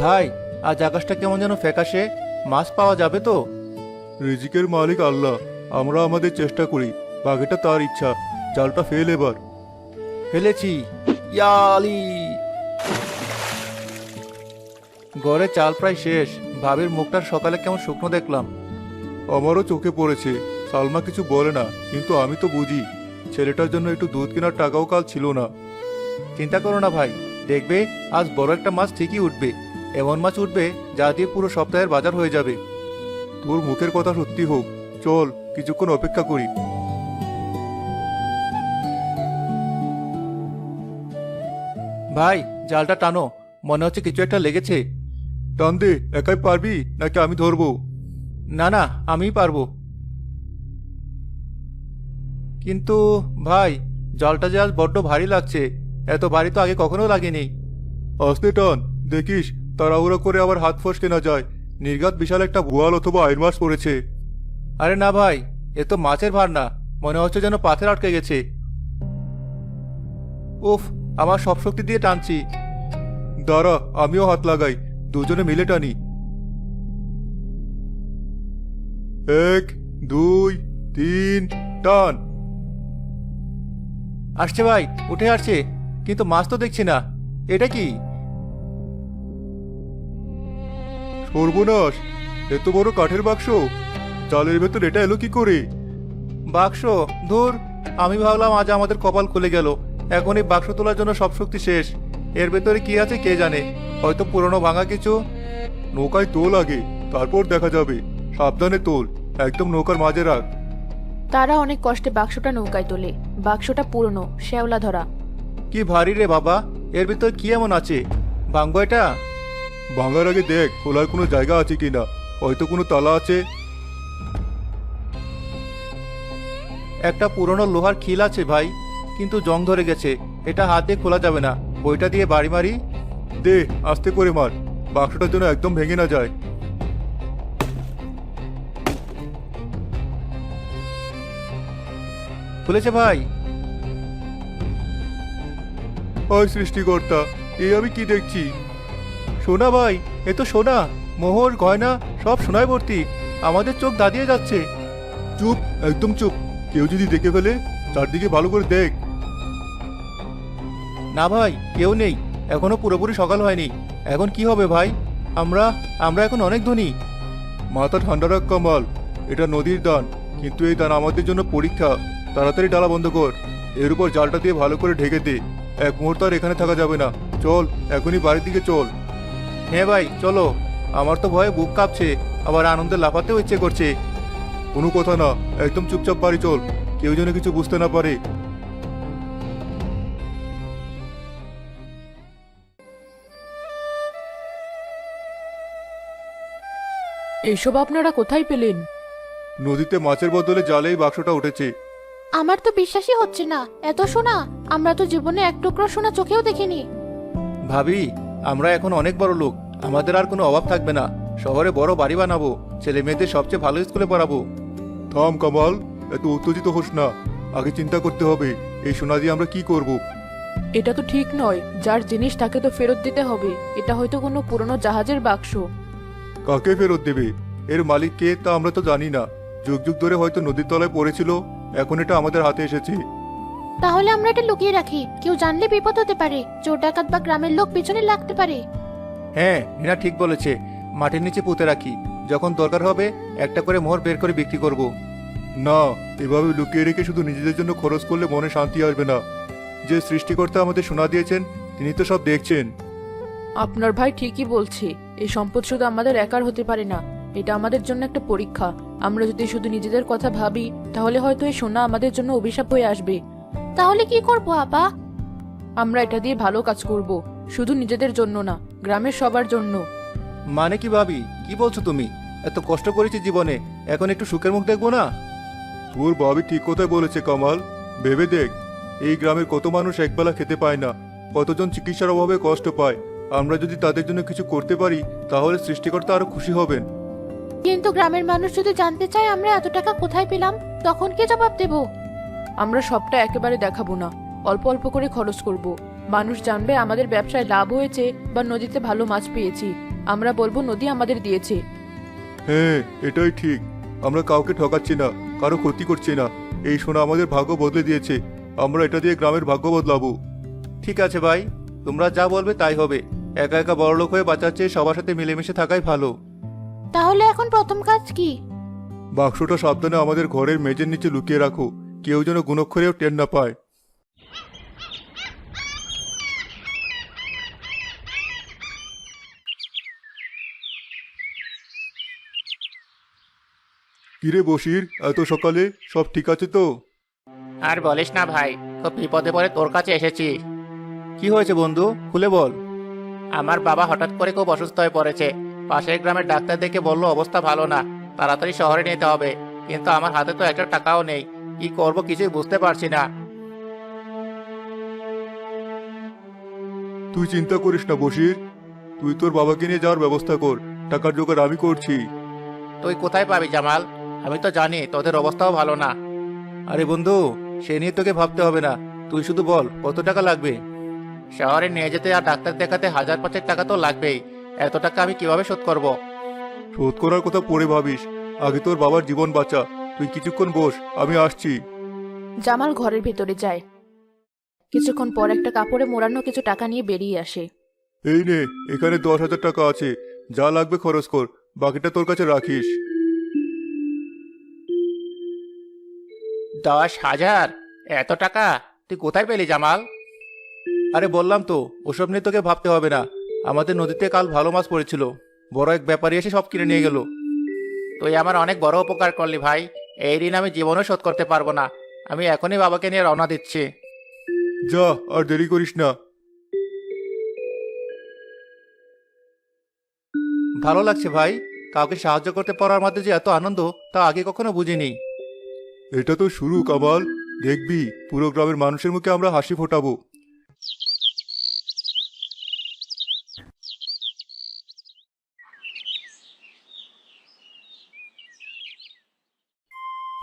ভাই, আজ আকাশটা কেমন যেন ফ্যাকাশে। মাছ পাওয়া যাবে তো? রিজিকের মালিক আল্লাহ, আমরা আমাদের চেষ্টা করি, বাঘেটা তার ইচ্ছা। জালটা ফেল এবার। ফেলেছি। ইয়ালি! গড়ে চাল প্রায় শেষ। ভাবির মুখটার সকালে কেমন শুকনো দেখলাম। আমারও চোখে পড়েছে। সালমা কিছু বলে না, কিন্তু আমি তো বুঝি ছেলেটার জন্য একটু দুধ কেনার টাকাও কাল ছিল না। চিন্তা করো না ভাই, দেখবে আজ বড় একটা মাছ ঠিকই উঠবে। এমন মাছ উঠবে যা দিয়ে পুরো সপ্তাহের বাজার হয়ে যাবে। তোর মুখের কথা সত্যি হোক। চল কিছুক্ষণ অপেক্ষা করি। ভাই, জালটা টানো, মনে হচ্ছে কিছু একটা লেগেছে। টান দে, একাই পারবি নাকি আমি ধরবো? না না, আমিই পারবো। কিন্তু ভাই, জলটা যে আজ বড্ড ভারী লাগছে। এত ভারী তো আগে কখনো লাগেনি। আস্তে টান, দেখিস তাড়াহুড়ো করে আবার হাত ফসকে না যায়। নির্ঘাত বিশাল একটা বোয়াল অথবা আইর মাছ পড়েছে। আরে না ভাই, এ তো মাছের ভার না, মনে হচ্ছে যেন পাথর আটকে গেছে। উফ, আমার সব শক্তি দিয়ে টানছি। দাঁড়া, আমিও হাত লাগাই, দুজনে মিলে টানি। 1 2 3 টান। আসছে ভাই, উঠে আসছে, কিন্তু মাছ তো দেখছি না। এটা কি? সর্বনাশ, এত বড় কাঠের বাক্স! জালের ভেতর এটা এলো কি করে? বাক্স? ধুর, আমি ভাবলাম আজ আমাদের কপাল খুলে গেল। এখন এই বাক্স তোলার জন্য সব শক্তি শেষ। এর ভেতরে কি আছে কে জানে, হয়তো পুরনো ভাঙা কিছু। নৌকায় তোল আগে, তারপর দেখা যাবে। সাবধানে তোল, একদম নৌকার মাঝে রাখ। তারা অনেক কষ্টে বাক্সটা নৌকায় তোলে। বাক্সটা পুরনো, শ্যাওলা ধরা। কি ভারী রে বাবা, এর ভিতর কি এমন আছে? ভাঙবো এটা? ভাঙার আগে দেখ খোলার কোনো জায়গা আছে কিনা, হয়তো কোনো তালা আছে। একটা পুরনো লোহার খিল আছে ভাই, কিন্তু জং ধরে গেছে। এটা হাত দিয়ে খোলা যাবে না। বইটা দিয়ে বাড়ি মারি। দে, আস্তে করে মার, বাক্সটা যেন একদম ভেঙে না যায়। খুলেছে ভাই। ওই সৃষ্টিকর্তা, এই আমি কি দেখছি? সোনা ভাই, এ তো সোনা। মোহর গয়না সব সোনায় ভর্তি। আমাদের চোখ দাঁড়িয়ে যাচ্ছে। চুপ, একদম চুপ। কেউ যদি দেখে ফেলে, চারদিকে ভালো করে দেখ। না ভাই, কেউ নেই। এখনো পুরোপুরি সকাল হয়নি। এখন কি হবে ভাই? আমরা আমরা এখন অনেক ধনী। মাথা ঠান্ডা রাখ কামাল, এটা নদীর দান, কিন্তু এই দান আমাদের জন্য পরীক্ষা। তাড়াতাড়ি ডালা বন্ধ কর, এর উপর জালটা দিয়ে ভালো করে ঢেকে দে। এক মুহূর্ত আর এখানে থাকা যাবে না। চল, এখনই বাড়ির দিকে চল। হ্যাঁ ভাই, চলো। আমার তো ভয়ে বুক কাঁপছে, আবার আনন্দে লাফাতেও ইচ্ছে করছে। কোনো কথা না, একদম চুপচাপ বাড়ি চল, কেউ যেন কিছু বুঝতে না পারে। এইসব আপনারা কোথায় পেলেন? নদীতে মাছের বদলে জালেই বাক্সটা উঠেছে। আমার তো বিশ্বাসই হচ্ছে না, এত সোনা! আমরা তো জীবনে এক টুকরো সোনা চোখেও দেখিনি। ভাবি, আমরা এখন অনেক বড় লোক। আমাদের আর কোনো অভাব থাকবে না। শহরে বড় বাড়ি বানাবো, ছেলে মেয়েদের সবচেয়ে ভালো স্কুলে পড়াবো। থাম কামাল, এত উত্তেজিত হোস না। আগে চিন্তা করতে হবে, এই সোনা দিয়ে আমরা কি করব। এটা তো ঠিক নয়। যার জিনিস তাকে তো ফেরত দিতে হবে। এটা হয়তো কোনো পুরনো জাহাজের বাক্স। কাকে ফেরত দেবে? এর মালিক কে তা আমরা তো জানি না। যুগ যুগ ধরে হয়তো নদীর তলায় পড়েছিল, এখন এটা আমাদের হাতে এসেছে। তাহলে আমরা এটা লুকিয়ে রাখি, কেউ জানলে বিপদ হতে পারে। চোর ডাকাত বা গ্রামের লোক পিছনে লাগতে পারে। হ্যাঁ, রিনা ঠিক বলেছে। মাটির নিচে পুঁতে রাখি, যখন দরকার হবে একটা করে মোহর বের করে বিক্রি করব। না, এভাবে লুকিয়ে রেখে শুধু নিজেদের জন্য খরচ করলে মনে শান্তি আসবে না। যে সৃষ্টিকর্তা আমাদের সোনা দিয়েছেন, তিনি তো সব দেখছেন। আপনার ভাই ঠিকই বলছে। এই সম্পদ শুধু আমাদের একার হতে পারে না। এটা আমাদের জন্য একটা পরীক্ষা। আমরা যদি শুধু নিজেদের কথা ভাবি, তাহলে হয়তো এই সোনা আমাদের জন্য অভিশাপ হয়ে আসবে। তাহলে কি করব আপা? আমরা এটা দিয়ে ভালো কাজ করব, শুধু নিজেদের জন্য না, গ্রামের সবার জন্য। মানে কি ভাবি, কি বলছো তুমি? এত কষ্ট করেছি জীবনে, এখন একটু সুখের মুখ দেখবো না? তোর ভাবি ঠিক কথাই বলেছে কামাল। ভেবে দেখ, এই গ্রামের কত মানুষ একবেলা খেতে পায় না, কতজন চিকিৎসার অভাবে কষ্ট পায়। আমরা যদি তাদের জন্য কিছু করতে পারি, তাহলে সৃষ্টিকর্তা আরো খুশি হবেন। কিন্তু গ্রামের মানুষ যদি জানতে চায় আমরা এত টাকা কোথায় পেলাম, তখন কে জবাব দেব? আমরা সবটা একেবারে দেখাবো না। অল্প অল্প করে খরচ করব। মানুষ জানবে আমাদের ব্যবসায় লাভ হয়েছে বা নদীতে ভালো মাছ পেয়েছি। আমরা বলবো নদী আমাদের দিয়েছে। হ্যাঁ, এটাই ঠিক। আমরা কাউকে ঠকাচ্ছি না, কারো ক্ষতি করছি না। এই সোনা আমাদের ভাগ্য বদলে দিয়েছে। আমরা এটা দিয়ে গ্রামের ভাগ্য বদলাবো। ঠিক আছে ভাই, তোমরা যা বলবে তাই হবে। একা একা বড়লোক হয়ে বাঁচার চেয়ে সবার সাথে মিলেমিশে থাকাই ভালো। তাহলে এখন প্রথম কাজ কি? বাক্সটা সাবধানে আমাদের ঘরের মেঝের নিচে লুকিয়ে রাখো, কেউ যেন গুণক্ষরেও টের না পায়। কিরে বশির, এত সকালে সব ঠিক আছে তো? আর বলিস না ভাই, খুব বিপদে পড়ে তোর কাছে এসেছি। কি হয়েছে বন্ধু, খুলে বল। আমার বাবা হঠাৎ করে খুব অসুস্থ হয়ে পড়েছে। পাশের গ্রামের ডাক্তার দেখে বলল অবস্থা ভালো না, তাড়াতাড়ি শহরে নিতে হবে। কিন্তু আমার হাতে তো একটা টাকাও নেই, কি করব কিছুই বুঝতে পারছি না। তুই চিন্তা করিস না বশির, তুই তোর বাবাকে নিয়ে যাওয়ার ব্যবস্থা কর। টাকার জোগাড় আমি করছি। তুই কোথায় পাবি জামাল? আমি তো জানি তোদের অবস্থাও ভালো না। আরে বন্ধু, সে নিয়ে তোকে ভাবতে হবে না। তুই শুধু বল কত টাকা লাগবে। শহরে নিয়ে যেতে আর ডাক্তার দেখাতে 1,000-5,000 টাকা তো লাগবেই। এত টাকা আমি কিভাবে শোধ করব? শোধ করার কথা পরে ভাবিস, আগে তোর বাবার জীবন বাঁচা। তুই কিছুক্ষণ বস, আমি আসছি। জামাল ঘরের ভেতরে যায়। কিছুক্ষণ পর একটা কাপড়ে মোড়ানো কিছু টাকা নিয়ে বেরিয়ে আসে। এই নে, এখানে 10,000 টাকা আছে। যা লাগবে খরচ কর, বাকিটা তোর কাছে রাখিস। 10,000? এত টাকা তুই কোথায় পেলি জামাল? আরে বললাম তো, ওসব নিয়ে তোকে ভাবতে হবে না। আমাদের নদীতে কাল ভালো মাছ পড়েছিল, বড় এক ব্যাপারী এসে সব কিনে নিয়ে গেল। তুই আমার অনেক বড় উপকার করলি ভাই। এই ঋণ আমি জীবনেও শোধ করতে পারবো না। আমি এখনই বাবাকে নিয়ে রওনা দিচ্ছি। যা, আর দেরি করিস না। ভালো লাগছে ভাই, কাউকে সাহায্য করতে পারার মধ্যে যে এত আনন্দ তা আগে কখনো বুঝিনি। এটা তো শুরু কামাল, দেখবি পুরো গ্রামের মানুষের মুখে আমরা হাসি ফোটাবো।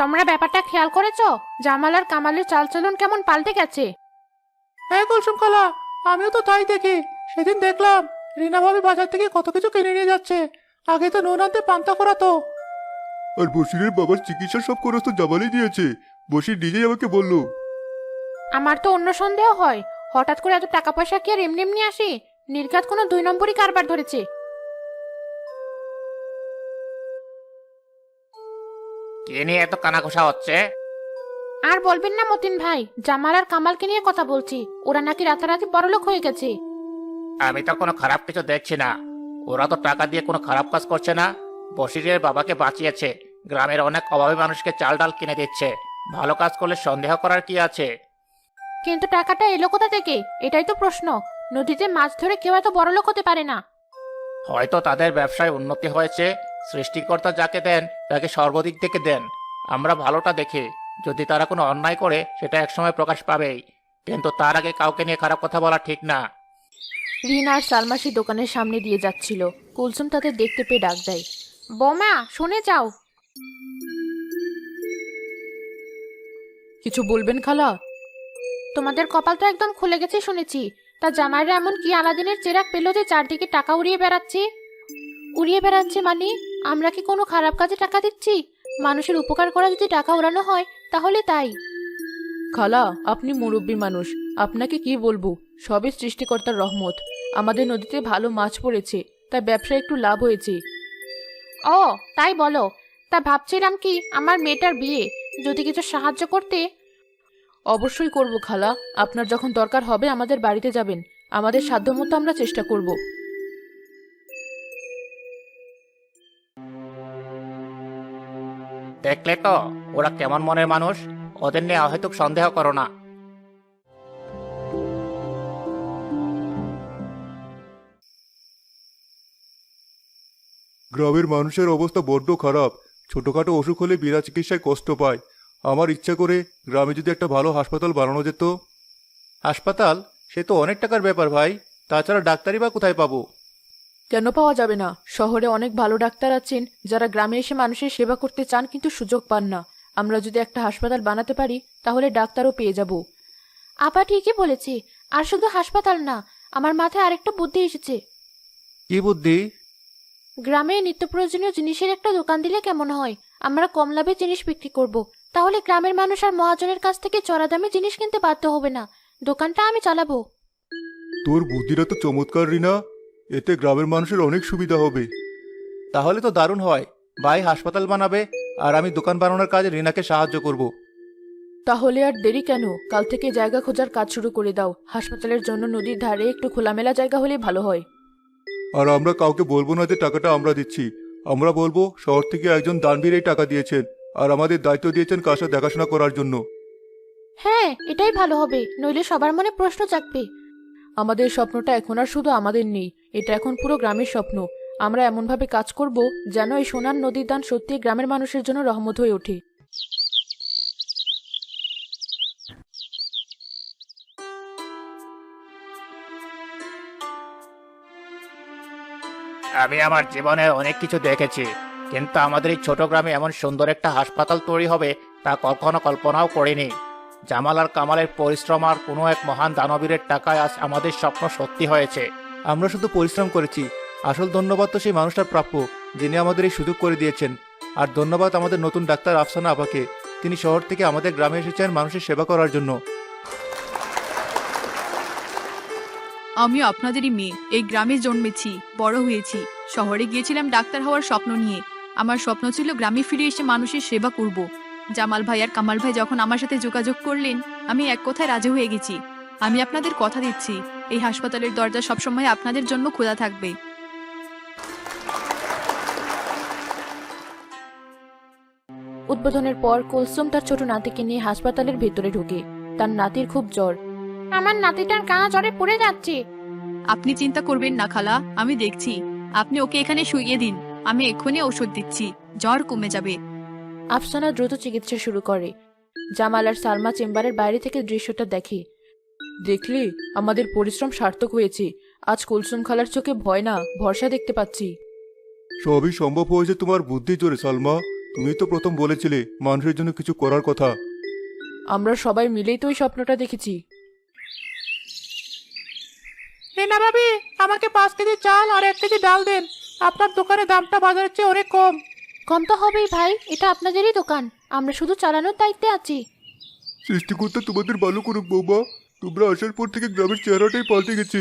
তোমরা ব্যাপারটা খেয়াল করেছো? জামাল আর কামালের চালচলন কেমন পাল্টে গেছে। হ্যাঁ কুলসুম খালা, আমিও তো তাই দেখি। সেদিন দেখলাম রিনা ভাবি বাজার থেকে কত কিছু কিনে নিয়ে যাচ্ছে। আগে তো নুন আনতে পান্তা করা তো। আর বশিরের বাবার চিকিৎসার সব খরচ তো জামালই দিয়েছে। বশির নিজেই আমাকে বললো। আমার তো অন্য সন্দেহ হয়, হঠাৎ করে এত টাকা পয়সা কি আর এমনি এমনি আসে? নির্ঘাত কোনো 2 নম্বরই কারবার ধরেছে। কে নিয়ে এত কানাঘোষা হচ্ছে? আর বলবেন না মতিন ভাই, জামাল আর কামালকে নিয়ে কথা বলছি। ওরা নাকি রাতারাতি বড়লোক হয়ে গেছে। আমি তো কোনো খারাপ কিছু দেখছি না। ওরা তো টাকা দিয়ে কোনো খারাপ কাজ করছে না। বশিরের বাবাকে বাঁচিয়েছে, গ্রামের অনেক অভাবী মানুষকে চাল ডাল কিনে দিচ্ছে। ভালো কাজ করলে সন্দেহ করার কি আছে? কিন্তু টাকাটা এলো কোথা থেকে, এটাই তো প্রশ্ন। নদীতে মাছ ধরে কেউ এত বড়লোক হতে পারে না। হয়তো তাদের ব্যবসায় উন্নতি হয়েছে। সৃষ্টিকর্তা যাকে দেন তাকে সর্বদিক থেকে দেন। আমরা ভালোটা দেখি, যদি তারা কোনো অন্যায় করে সেটা একসময় প্রকাশ পাবেই। কিন্তু তার আগে কাউকে নিয়ে খারাপ কথা বলা ঠিক না। রিনা আর সালমাসি দোকানের সামনে দিয়ে যাচ্ছিল। কুলসুম তাদের দেখতে পেয়ে ডাক দেয়। বৌমা, শুনে যাও। কিছু বলবেন খালা? তোমাদের কপাল তো একদম খুলে গেছে শুনেছি। তা জামাইরা এমন কি আলাদিনের চেরাগ পেলো যে চারদিকে টাকা উড়িয়ে বেড়াচ্ছে? উড়িয়ে বেড়াচ্ছে মানে? আমরা কি কোনো খারাপ কাজে টাকা দিচ্ছি? মানুষের উপকার করা যদি টাকা উড়ানো হয় তাহলে তাই। খালা, আপনি মুরব্বী মানুষ, আপনাকে কি বলবো। সবই সৃষ্টিকর্তার রহমত। আমাদের নদীতে ভালো মাছ পড়েছে, তাই ব্যবসায় একটু লাভ হয়েছে। ও তাই বলো? তা ভাবছিলাম কি আমার মেয়েটার বিয়ে, যদি কিছু সাহায্য করতে। অবশ্যই করব খালা, আপনার যখন দরকার হবে আমাদের বাড়িতে যাবেন। আমাদের সাধ্যমতো আমরা চেষ্টা করব। দেখলে তো ওরা কেমন মনের মানুষ। ওদের নিয়ে অহেতুক সন্দেহ করো না। গ্রামের মানুষের অবস্থা বড্ড খারাপ। ছোটখাটো অসুখ হলে বিনা চিকিৎসায় কষ্ট পায়। আমার ইচ্ছা করে গ্রামে যদি একটা ভালো হাসপাতাল বানানো যেত। হাসপাতাল? সে তো অনেক টাকার ব্যাপার ভাই। তাছাড়া ডাক্তারই বা কোথায় পাবো? কেন পাওয়া যাবে না? শহরে অনেক ভালো ডাক্তার আছেন যারা গ্রামে এসে মানুষের সেবা করতে চান কিন্তু সুযোগ পান না। আমরা যদি একটা হাসপাতাল বানাতে পারি তাহলে ডাক্তারও পেয়ে যাব। আপা ঠিকই বলেছে। আর শুধু হাসপাতাল না, আমার মাথায় আরেকটা বুদ্ধি এসেছে। কি বুদ্ধি? গ্রামে নিত্য প্রয়োজনীয় জিনিসের একটা দোকান দিলে কেমন হয়? আমরা কম লাভে জিনিস বিক্রি করব। তাহলে গ্রামের মানুষ আর মহাজনের কাছ থেকে চড়া দামে জিনিস কিনতে বাধ্য হবে না। দোকানটা আমি চালাবো। তোর বুদ্ধিটা তো চমৎকার রিনা। এতে গ্রামের মানুষের অনেক সুবিধা হবে। তাহলে তো দারুণ হয়। ভাই হাসপাতাল বানাবে আর আমি দোকান বানানোর কাজে রিনাকে সাহায্য করব। তাহলে আর দেরি কেন? কাল থেকে জায়গা খোঁজার কাজ শুরু করে দাও। হাসপাতালের জন্য নদীর ধারে একটু খোলামেলা জায়গা হলে ভালো হয়। আর আমরা কাউকে বলবো না যে টাকাটা আমরা দিচ্ছি। আমরা বলবো শহর থেকে একজন দানবীর এই টাকা দিয়েছেন আর আমাদের দায়িত্ব দিয়েছেন কাজটা দেখাশোনা করার জন্য। হ্যাঁ, এটাই ভালো হবে, নইলে সবার মনে প্রশ্ন জাগবে। আমাদের স্বপ্নটা এখন আর শুধু আমাদের নেই, এটা এখন পুরো গ্রামের স্বপ্ন। আমরা এমনভাবে কাজ করব যেন এই সোনার নদীর দান সত্যি গ্রামের মানুষের জন্য রহমত হয়ে ওঠে। আমি আমার জীবনে অনেক কিছু দেখেছি, কিন্তু আমাদের এই ছোট গ্রামে এমন সুন্দর একটা হাসপাতাল তৈরি হবে তা কখনো কল্পনাও করিনি। জামাল আর কামালের পরিশ্রম আর কোনো এক মহান দানবীরের টাকায় আজ আমাদের স্বপ্ন সত্যি হয়েছে। আমরা শুধু পরিশ্রম করেছি, আসল ধন্যবাদ তো সেই মানুষটার প্রাপ্য যিনি আমাদের এই সুযোগ করে দিয়েছেন। আর ধন্যবাদ আমাদের নতুন ডাক্তার আফসানা আপাকে। তিনি শহর থেকে আমাদের গ্রামে এসেছেন মানুষের সেবা করার জন্য। আমিও আপনাদেরই মেয়ে, এই গ্রামে জন্মেছি, বড় হয়েছি। শহরে গিয়েছিলাম ডাক্তার হওয়ার স্বপ্ন নিয়ে। আমার স্বপ্ন ছিল গ্রামে ফিরে এসে মানুষের সেবা করব। জামাল ভাই আর কামাল ভাই যখন আমার সাথে যোগাযোগ করলেন, আমি এক কথায় রাজি হয়ে গেছি। আমি আপনাদের কথা দিচ্ছি, এই হাসপাতালের দরজা সবসময় আপনাদের জন্য খোলা থাকবে। উদ্বোধনের পর কুলসুম তার ছোট নাতিকে নিয়ে হাসপাতালের ভেতরে ঢুকে। তার নাতির খুব জ্বর। আমার নাতিটার গা জ্বরে পড়ে যাচ্ছে। আপনি চিন্তা করবেন না খালা, আমি দেখছি। আপনি ওকে এখানে শুইয়ে দিন, আমি এক্ষুনি ওষুধ দিচ্ছি, জ্বর কমে যাবে। আফসানা দ্রুত চিকিৎসা শুরু করে। জামাল আর সালমা চেম্বারের বাইরে থেকে দৃশ্যটা দেখে। দেখলি, আমাদের পরিশ্রম সার্থক হয়েছে। আজ কুলসুম খালার চোখে ভয় না, ভরসা দেখতে পাচ্ছি। সবই সম্ভব হয়েছে তোমার বুদ্ধি জোরে সালমা। তুমি তো প্রথম বলেছিলে মানুষের জন্য কিছু করার কথা। আমরা সবাই মিলেই তো ওই স্বপ্নটা দেখেছি। না ভাবি, আমাকে 5 কেজি চাল আর 1 কেজি ডাল দেন। আপনার দোকানে দামটা বাজারের চেয়ে অনেক কম। কম তো হবেই ভাই, এটা আপনাদেরই দোকান, আমরা শুধু চালানোর দায়িত্বে আছি। সৃষ্টিকর্তা তোমাদের ভালো করুক বৌমা। তোমরা আসার পর থেকে গ্রামের চেহারাটাই পাল্টে গেছে।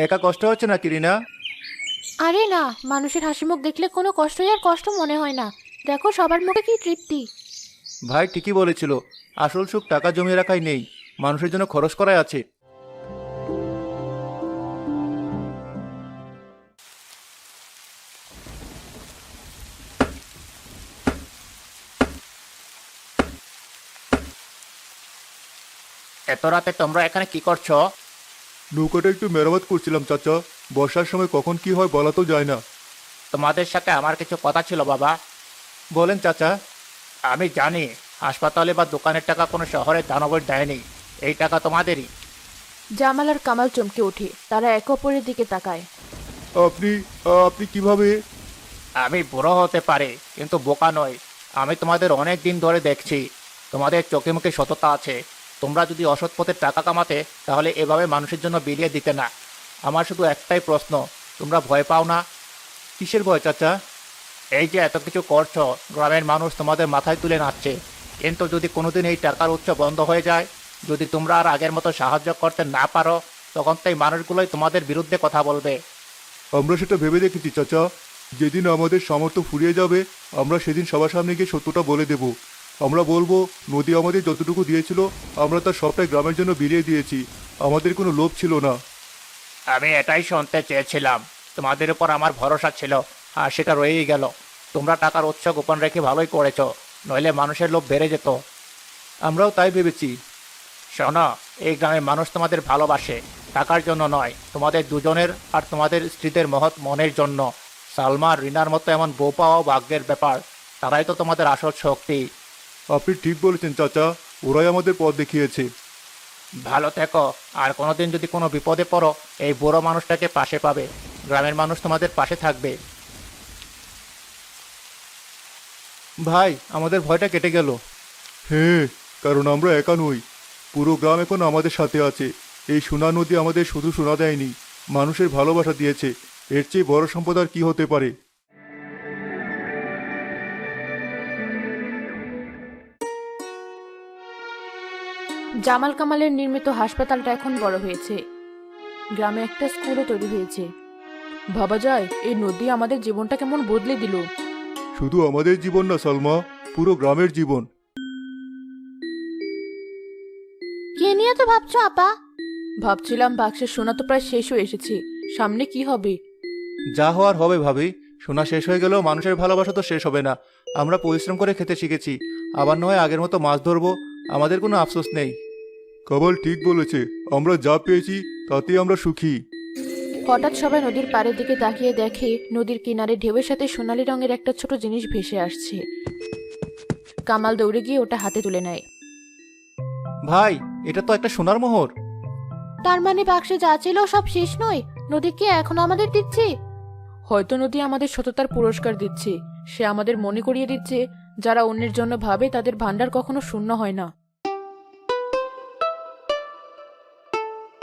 একা কষ্ট হচ্ছে না কিরিনা? আরে না, মানুষের হাসি মুখ দেখলে কোনো কষ্টই আর কষ্ট মনে হয় না। দেখো সবার মুখে কি তৃপ্তি। ভাই ঠিকই বলেছিল, আসল সুখ টাকা জমিয়ে রাখাই নেই, মানুষের জন্য খরচ করাই আছে। এত রাতে তোমরা এখানে কি করছো? নৌকাটা একটু মেরামত করছিলাম চাচা। বর্ষার সময় কখন কি হয় বলা তো যায় না। তোমাদের সাথে আমার কিছু কথা ছিল বাবা। বলেন চাচা। আমি জানি হাসপাতালে বা দোকানের টাকা কোনো শহরের দানবের দেয়নি, এই টাকা তোমাদেরই। জামাল আর কামাল চমকে ওঠে। তারা একে অপরের দিকে তাকায়। আপনি আপনি কিভাবে? আমি বুড়ো হতে পারি কিন্তু বোকা নই। আমি তোমাদের অনেক দিন ধরে দেখছি, তোমাদের চোখে মুখে সততা আছে। তোমরা যদি অসৎ পথে টাকা কামাতে তাহলে এভাবে মানুষের জন্য বিলিয়ে দিতে না। আমার শুধু একটাই প্রশ্ন, তোমরা ভয় পাও না? কিসের ভয় চাচা? এই যে এত কিছু করছো, গ্রামের মানুষ তোমাদের মাথায় তুলে নাচছে, কিন্তু যদি কোনোদিন এই টাকার উৎস বন্ধ হয়ে যায়, যদি তোমরা আর আগের মতো সাহায্য করতে না পারো, তখন তো এই মানুষগুলোই তোমাদের বিরুদ্ধে কথা বলবে। আমরা সেটা ভেবে দেখেছি চাচা। যেদিন আমাদের সামর্থ্য ফুরিয়ে যাবে, আমরা সেদিন সবার সামনে গিয়ে সত্যটা বলে দেব। আমরা বলবো নদী আমাদের যতটুকু দিয়েছিল আমরা তার সবটাই গ্রামের জন্য বিলিয়ে দিয়েছি। আমাদের কোনো লোভ ছিল না। আমি এটাই শুনতে চেয়েছিলাম। তোমাদের উপর আমার ভরসা ছিল, আর সেটা রয়েই গেল। তোমরা টাকার উৎস গোপন রেখে ভালোই করেছো, নইলে মানুষের লোভ বেড়ে যেত। আমরাও তাই ভেবেছি। শোনো, এই গ্রামের মানুষ তোমাদের ভালোবাসে, টাকার জন্য নয়, তোমাদের দুজনের আর তোমাদের স্ত্রীদের মহৎ মনের জন্য। সালমা আর রিনার মতো এমন বউ পাওয়াও ভাগ্যের ব্যাপার। তারাই তো তোমাদের আসল শক্তি। আপনি ঠিক বলেছেন চাচা, ওরাই আমাদের পথ দেখিয়েছে। ভালো থেকো, আর কোনোদিন যদি কোনো বিপদে পড়ো, এই বুড়ো মানুষটাকে পাশে পাবে। গ্রামের মানুষ তোমাদের পাশে থাকবে। ভাই, আমাদের ভয়টা কেটে গেল। হ্যাঁ, কারণ আমরা একা নই, পুরো গ্রাম এখন আমাদের সাথে আছে। এই সোনা নদী আমাদের শুধু সোনা দেয়নি, মানুষের ভালোবাসা দিয়েছে। এর চেয়ে বড় সম্পদ আর কি হতে পারে? জামাল কামালের নির্মিত হাসপাতালটা এখন বড় হয়েছে, গ্রামে একটা স্কুলও তৈরি হয়েছে। ভাবা যায় এই নদী আমাদের জীবনটা কেমন বদলে দিল। শুধু আমাদের জীবন না সালমা, পুরো গ্রামের জীবন। কে নিয়ে তো ভাবছো আপা? ভাবছিলাম বাক্সের সোনা তো প্রায় শেষ হয়ে এসেছে, সামনে কি হবে। যা হওয়ার হবে ভাবি, সোনা শেষ হয়ে গেলেও মানুষের ভালোবাসা তো শেষ হবে না। আমরা পরিশ্রম করে খেতে শিখেছি, আবার নয় আগের মতো মাছ ধরবো, আমাদের কোনো আফসোস নেই। কামাল ঠিক বলেছে, আমরা যা পেয়েছি তাতেই আমরা সুখী। হঠাৎ সবাই নদীর পাড়ের দিকে তাকিয়ে দেখে নদীর কিনারে ঢেউয়ের সাথে সোনালী রঙের একটা ছোট জিনিস ভেসে আসছে। কামাল দৌড়ে গিয়ে ওটা হাতে তুলে নেয়। ভাই, এটা তো একটা সোনার মোহর। তার মানে বাক্সে যা ছিল সব শেষ নয়, নদী কি এখনো আমাদের দিচ্ছে? হয়তো নদী আমাদের সততার পুরস্কার দিচ্ছে, সে আমাদের মনে করিয়ে দিচ্ছে যারা অন্যের জন্য ভাবে তাদের ভান্ডার কখনো শূন্য হয় না।